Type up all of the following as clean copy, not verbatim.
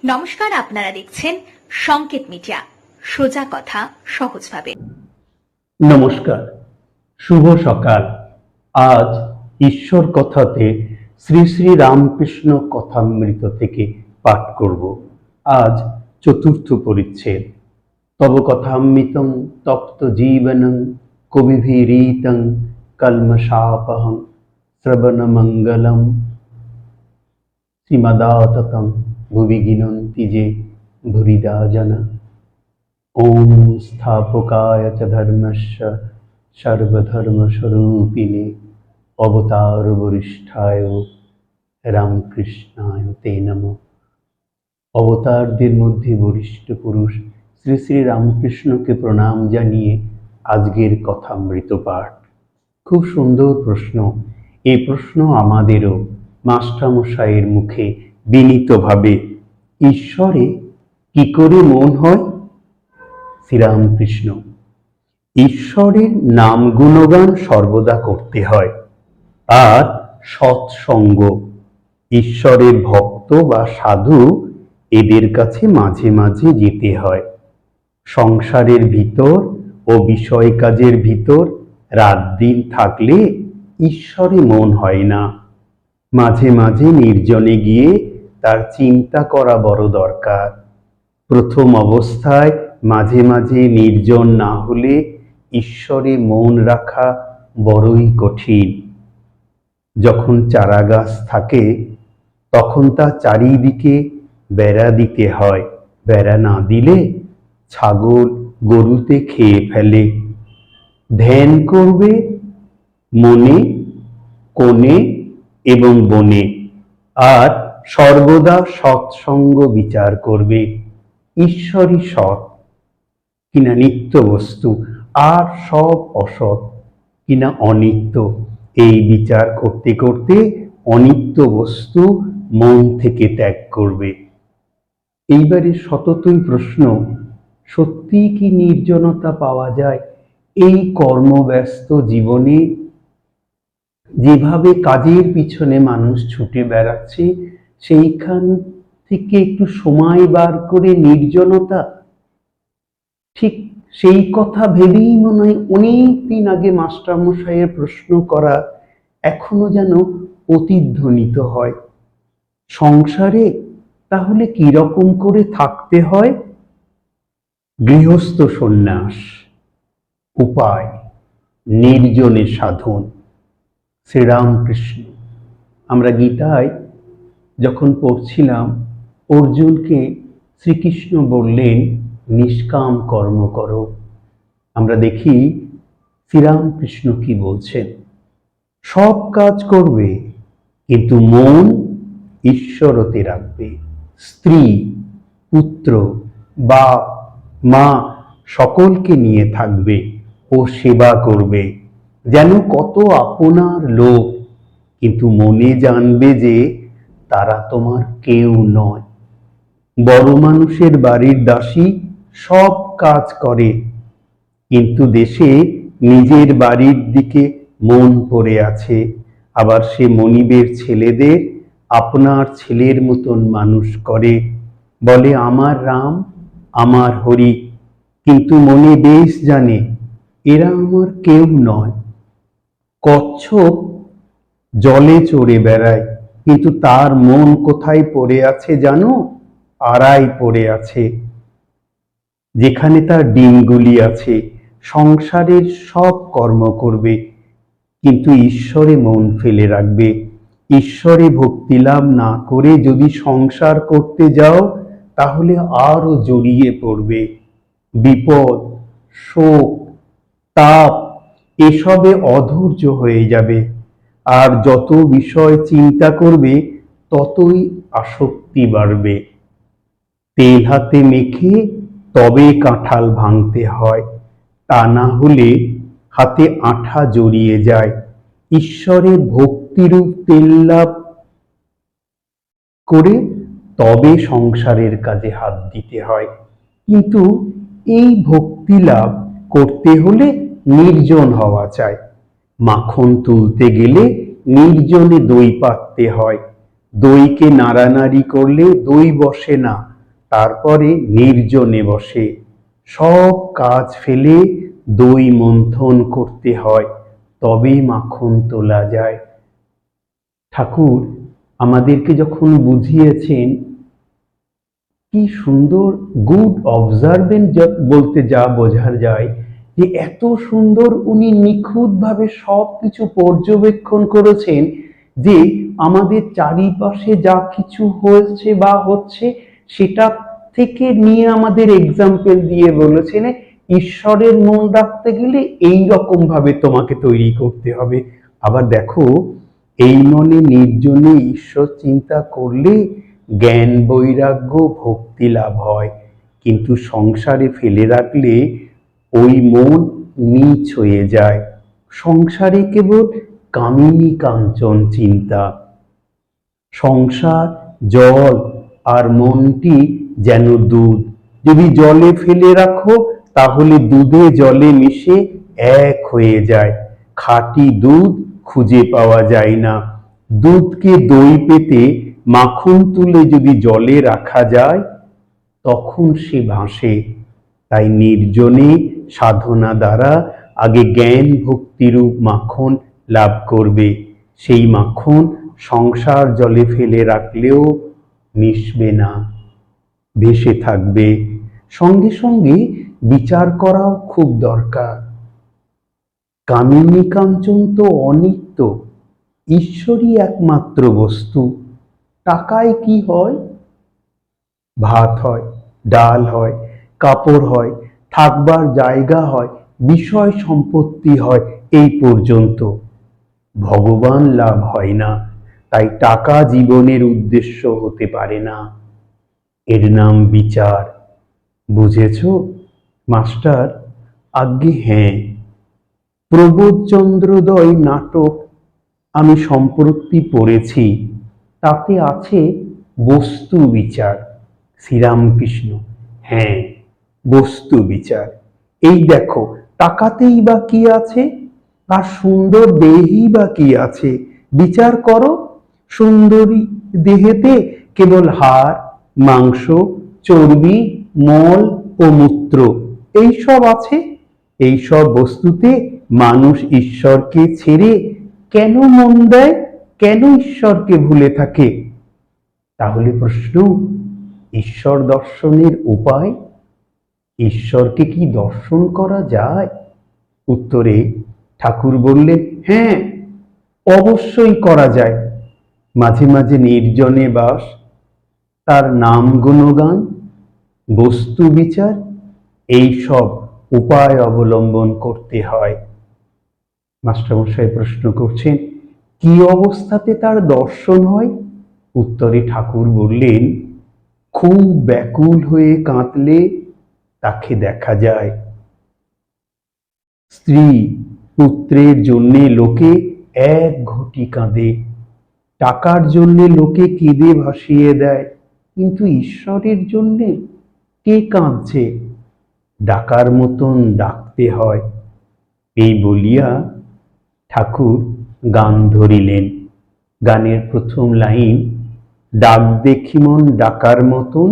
নমস্কার, আপনারা দেখছেন সংকেত মিডিয়া, সোজা কথা সহজভাবে। নমস্কার, শুভ সকাল। আজ ঈশ্বর কথাতে শ্রী শ্রী রামকৃষ্ণ কথামৃত থেকে পাঠ করব। আজ চতুর্থ পরিচ্ছেদ। তব কথামৃতং তপ্ত জীবনং কবিভিরীতং কলমশাপহং শ্রবণমঙ্গলম শ্রীমদাততং ভুবি গিনন্তি যে ভুরিদা জনা। ওম স্থাপকায় চ ধর্মস্য সর্বধর্মস্বরূপিণে অবতার বরিষ্ঠায় রামকৃষ্ণায় তে নমঃ। অবতারদের মধ্যে বরিষ্ঠ পুরুষ শ্রী শ্রী রামকৃষ্ণকে প্রণাম জানিয়ে আজকের কথামৃত পাঠ। খুব সুন্দর প্রশ্ন। এই প্রশ্ন আমাদেরও মাস্টারমশাইয়ের মুখে বিনীতভাবে, ঈশ্বরে কি করে মন হয়? শ্রীরামকৃষ্ণ: ঈশ্বরের নাম গুণগান সর্বদা করতে হয়, আর সৎসঙ্গ। ঈশ্বরের ভক্ত বা সাধু এদের কাছে মাঝে মাঝে যেতে হয়। সংসারের ভিতর ও বিষয় কাজের ভিতর রাত দিন থাকলে ঈশ্বরে মন হয় না। মাঝে মাঝে নির্জনে গিয়ে তার চিন্তা করা বড় দরকার। প্রথম অবস্থায় মাঝে মাঝে নির্জন না হলে ঈশ্বরে মন রাখা বড়ই কঠিন। যখন চারাগাছ থাকে তখন তা চারিদিকে বেড়া দিতে হয়। বেড়া না দিলে ছাগল গরুতে খেয়ে ফেলে। ধ্যান করবে মনে, কোণে এবং বনে, আর সর্বদা সৎসঙ্গ বিচার করবে। ঈশ্বরই সৎ কিনা নিত্য বস্তু, আর সব অসৎ কিনা অনিত্য, এই বিচার করতে করতে অনিত্য বস্তু মন থেকে ত্যাগ করবে। এইবারে সততই প্রশ্ন, সত্যি কি নির্জনতা পাওয়া যায় এই কর্মব্যস্ত জীবনে? যেভাবে কাজের পিছনে মানুষ ছুটে বেড়াচ্ছে, সেইখান থেকে একটু সময় বার করে নির্জনতা, ঠিক সেই কথা ভেবেই মনে হয় অনেক দিন আগে মাস্টারমশাইয়ের প্রশ্ন করা এখনো যেন প্রতিধ্বনিত হয়। সংসারে তাহলে কিরকম করে থাকতে হয়? গৃহস্থ সন্ন্যাস উপায়, নির্জনে সাধন। শ্রীরামকৃষ্ণ। আমরা গীতায় যখন পড়ছিলাম, অর্জুনকে শ্রীকৃষ্ণ বললেন নিষ্কাম কর্ম করো। আমরা দেখি শ্রীরামকৃষ্ণ কি বলছেন, সব কাজ করবে কিন্তু মন ঈশ্বরতে রাখবে। স্ত্রী, পুত্র, বাপ, মা সকলকে নিয়ে থাকবে ও সেবা করবে, যেন কত আপনার লোক, কিন্তু মনে জানবে যে তারা তোমার কেউ নয়। বড় মানুষের বাড়ির দাসী সব কাজ করে, কিন্তু দেশে নিজের বাড়ির দিকে মন পড়ে আছে। আবার সে মনিবের ছেলেদের আপনার ছেলের মতন মানুষ করে, বলে আমার রাম, আমার হরি, কিন্তু মনে বেশ জানে এরা আমার কেউ নয়। কচ্ছপ জলে চড়ে বেড়ায়, কিন্তু তার মন কোথায় পড়ে আছে জানো? আড়ায় পড়ে আছে, যেখানে তার ডিমগুলি আছে। সংসারের সব কর্ম করবে, কিন্তু ঈশ্বরে মন ফেলে রাখবে। ঈশ্বরে ভক্তি লাভ না করে যদি সংসার করতে যাও, তাহলে আরো জড়িয়ে পড়বে। বিপদ, শোক, তাপ এসবে অধৈর্য হয়ে যাবে, আর যত বিষয় চিন্তা করবে ততই আসক্তি বাড়বে। তেল হাতে মেখে তবে কাঁঠাল ভাঙতে হয়, তা না হলে হাতে আঠা জড়িয়ে যায়। ঈশ্বরে ভক্তিরূপ তেল লাভ করে তবে সংসারের কাজে হাত দিতে হয়। কিন্তু এই ভক্তি লাভ করতে হলে নির্জন হওয়া চাই। মাখন তুলতে গেলে নির্জনে দই পাততে হয়। দইকে নাড়ানাড়ি করলে দই বসে না, তারপরে নির্জনে বসে সব কাজ ফেলে দই মন্থন করতে হয়, তবে মাখন তোলা যায়। ঠাকুর আমাদেরকে যখন বুঝিয়েছেন, কি সুন্দর, গুড অবজারভেন্ট বলতে যা বোঝা যায়, যে এত সুন্দর উনি নিখুঁতভাবে সবকিছু পর্যবেক্ষণ করেছেন, যে আমাদের চারিপাশে যা কিছু হয়েছে বা হচ্ছে সেটা থেকে নিয়ে আমাদের এক্সাম্পল দিয়ে বলেছেন, ঈশ্বরের মন রাখতে গেলে এই রকম ভাবে তোমাকে তৈরি করতে হবে। আবার দেখো, এই মনে নির্জনে ঈশ্বর চিন্তা করলে জ্ঞান বৈরাগ্য ভক্তি লাভ হয়, কিন্তু সংসারে ফেলে রাখলে ওই মন নীচ হয়ে যায়। সংসারে কেবল কামিনী কাঞ্চন চিন্তা। সংসার জল, আর মনটি যেন দুধ। যদি জলে ফেলে রাখো তাহলে দুধে জলে মিশে এক হয়ে যায়। খাঁটি দুধ খুঁজে পাওয়া যায় না। দুধকে দই পেতে মাখন তুলে যদি জলে রাখা যায়, তখন সে ভাসে। তাই নির্জনে সাধনা দ্বারা আগে জ্ঞান ভক্তিরূপ মাখন লাভ করবে। সেই মাখন সংসার জলে ফেলে রাখলেও মিশবে না, ভেসে থাকবে। সঙ্গে সঙ্গে বিচার করাও খুব দরকার। কামিনী কাঞ্চন তো অনিত্য, ঈশ্বরই একমাত্র বস্তু। টাকায় কি হয়? ভাত হয়, ডাল হয়, কাপড় হয়, থাকবার জায়গা হয়, বিষয় সম্পত্তি হয়, এই পর্যন্ত। ভগবান লাভ হয় না। তাই টাকা জীবনের উদ্দেশ্য হতে পারে না। এর নাম বিচার। বুঝেছ মাস্টার? আজ্ঞে হ্যাঁ। প্রবোধচন্দ্রোদয় নাটক আমি সম্প্রতি পড়েছি, তাতে আছে বস্তু বিচার। শ্রীরামকৃষ্ণ: হ্যাঁ, বস্তু বিচার। এই দেখো, টাকাতেই বা কি আছে, আর সুন্দর দেহেই বা কি আছে? বিচার করো। সুন্দরী দেহেতে কেবল হাড়, মাংস, চর্বি, মল ও মূত্র, এইসব আছে। এইসব বস্তুতে মানুষ ঈশ্বরকে ছেড়ে কেন মন দেয়, কেন ঈশ্বরকে ভুলে থাকে? তাহলে প্রশ্ন, ঈশ্বর দর্শনের উপায়? ঈশ্বরকে কি দর্শন করা যায়? উত্তরে ঠাকুর বললেন, হ্যাঁ, অবশ্যই করা যায়। মাঝে মাঝে নির্জনে বাস, তার নাম গুণগান, বস্তু বিচার, এই সব উপায় অবলম্বন করতে হয়। মাস্টারমশাই প্রশ্ন করছেন, কি অবস্থাতে তার দর্শন হয়? উত্তরে ঠাকুর বললেন, খুব ব্যাকুল হয়ে কাঁদলে তাকে দেখা যায়। স্ত্রী পুত্রের জন্যে লোকে এক ঘটি কাঁদে, টাকার জন্যে লোকে কেঁদে ভাসিয়ে দেয়, কিন্তু ঈশ্বরের জন্যে কে কাঁদছে? ডাকার মতন ডাকতে হয়। এই বলিয়া ঠাকুর গান ধরিলেন। গানের প্রথম লাইন, ডাক দেখি মন ডাকার মতন,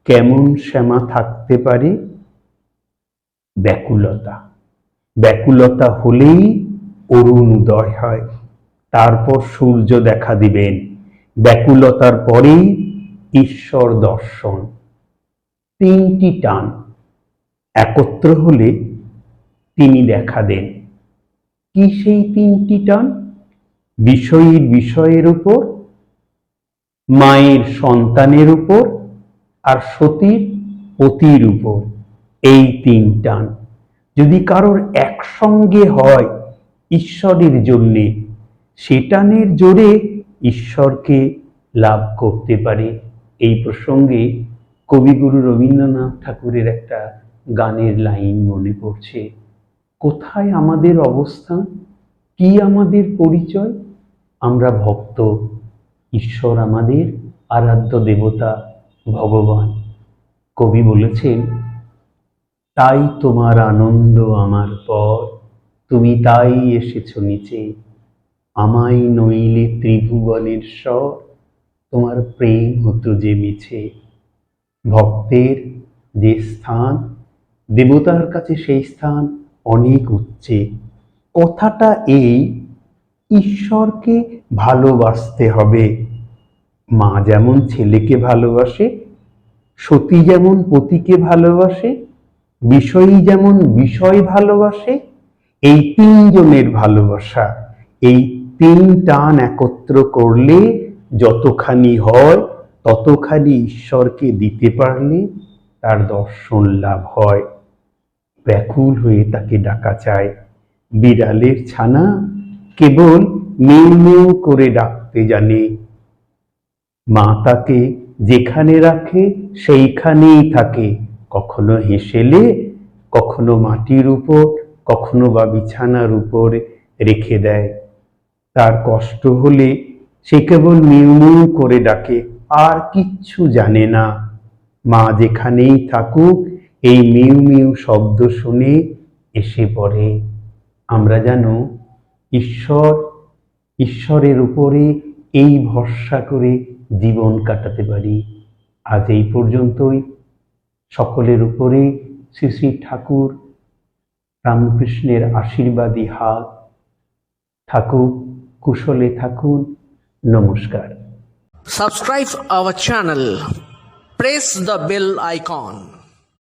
কেমন শ্যামা থাকতে পারে? ব্যাকুলতা। ব্যাকুলতা হলেই অরুণ উদয় হয়, তারপর সূর্য দেখা দিবেন। ব্যাকুলতার পরেই ঈশ্বর দর্শন। তিনটি টান একত্র হলে তিনি দেখা দেন। কি সেই তিনটি টান? বিষয়ীর বিষয়ের উপর, মায়ের সন্তানের উপর, আর সতীর পতির উপর। এই তিন টান যদি কারোর একসঙ্গে হয় ঈশ্বরের জন্যে, সে টানের জোরে ঈশ্বরকে লাভ করতে পারে। এই প্রসঙ্গে কবিগুরু রবীন্দ্রনাথ ঠাকুরের একটা গানের লাইন মনে পড়ছে, কোথায় আমাদের অবস্থান, কি আমাদের পরিচয়? আমরা ভক্ত, ঈশ্বর আমাদের আরাধ্য দেবতা ভগবান। কবি বলেছেন, তাই তোমার আনন্দ আমার পর, তুমি তাই এসেছ নিচে, আমায় নইলে ত্রিভুবনের স্বর, তোমার প্রেম হতো যে মিছে। ভক্তের যে স্থান, দেবতার কাছে সেই স্থান অনেক উচ্চে। কথাটা এই, ঈশ্বরকে ভালোবাসতে হবে। মা যেমন ছেলেকে ভালোবাসে, সতী যেমন পতিকে ভালোবাসে, বিষয়ী যেমন বিষয় ভালোবাসে, এই তিনজনের ভালোবাসা, এই তিন টান একত্র করলে যতখানি হয় ততখানি ঈশ্বরকে দিতে পারলে তার দর্শন লাভ হয়। ব্যাকুল হয়ে তাকে ডাকা চায়। বিড়ালের ছানা কেবল মেউ মেউ করে ডাকতে জানে। মা তাকে যেখানে রাখে সেইখানেই থাকে, কখনো হেসেলে, কখনো মাটির উপর, কখনো বা বিছানার উপর রেখে দেয়। তার কষ্ট হলে সে কেবল মিউ মিউ করে ডাকে, আর কিচ্ছু জানে না। মা যেখানেই থাকুক এই মিউ মিউ শব্দ শুনে এসে পড়ে। আমরা যেন ঈশ্বরের উপরে এই ভরসা করে জীবন কাটাতে পারি। আজ এই পর্যন্তই। সকলের উপরে শ্রী শ্রী ঠাকুর রামকৃষ্ণের আশীর্বাদী হাত থাকুক, কুশলে থাকুন। নমস্কার। Subscribe our channel. Press the bell icon.